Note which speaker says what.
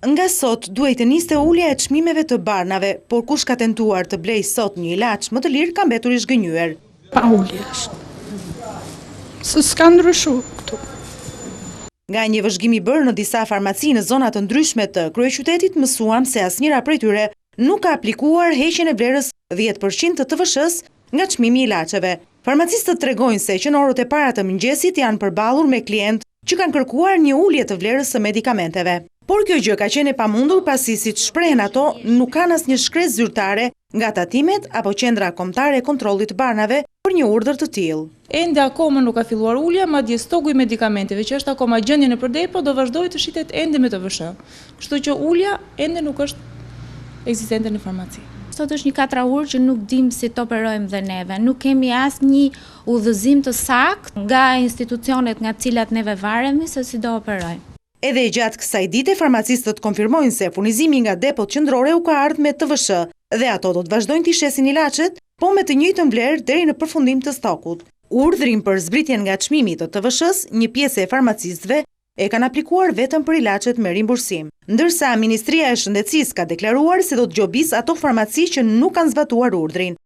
Speaker 1: Nga sot duhet të niste ulja e çmimeve të barnave, por kush ka tentuar të blej sot një ilaç më të lirë ka mbetur i zhgënjur.
Speaker 2: Pa uljes. Se s'ka ndryshu këtu.
Speaker 1: Nga një vëzhgim i bërë në disa farmaci në zona të ndryshme të kryeqytetit, mësuam se asnjëra prej tyre nuk ka aplikuar heqjen e vlerës 10% të TVSH nga çmimi i ilaçeve. Farmacistët tregojnë se që në orët e para të mëngjesit janë përballur me klientë që kanë kërkuar një ulje të vlerës së medikamenteve. Por kjo gjë ka qenë e pamundur pasi siç shprehen ato, nuk kanë asnjë shkresë zyrtare nga tatimet apo qendra kombëtare e kontrollit të barnave për një urdhër të tillë.
Speaker 3: Ende akoma nuk ka filluar ulja, madje stoku i medikamenteve që është akoma gjendje në përdor, po do vazhdojë të shitet ende me TVSH. Kështu që ulja ende nuk është ekzistente në farmaci.
Speaker 4: Sot është një 4 orë që nuk dim si të operojmë dhe neve. Nuk kemi asnjë udhëzim të saktë nga institucionet nga të cilat neve varemi se si do operojmë.
Speaker 1: Edhe gjatë kësaj dite, farmacistët konfirmojnë se furnizimi nga depot qendrore u ka ardhur me TVSH dhe ato do të vazhdojnë të shesin ilaçet, po me të njëjtën vlerë deri në përfundim të stokut. Urdhrin për zbritjen nga çmimi të TVSH-s, një pjesë e farmacistëve e kanë aplikuar vetëm për ilaçet me rimbursim, ndërsa Ministria e Shëndetësisë ka deklaruar se do të gjobis ato farmaci që nuk kanë zbatuar urdhrin.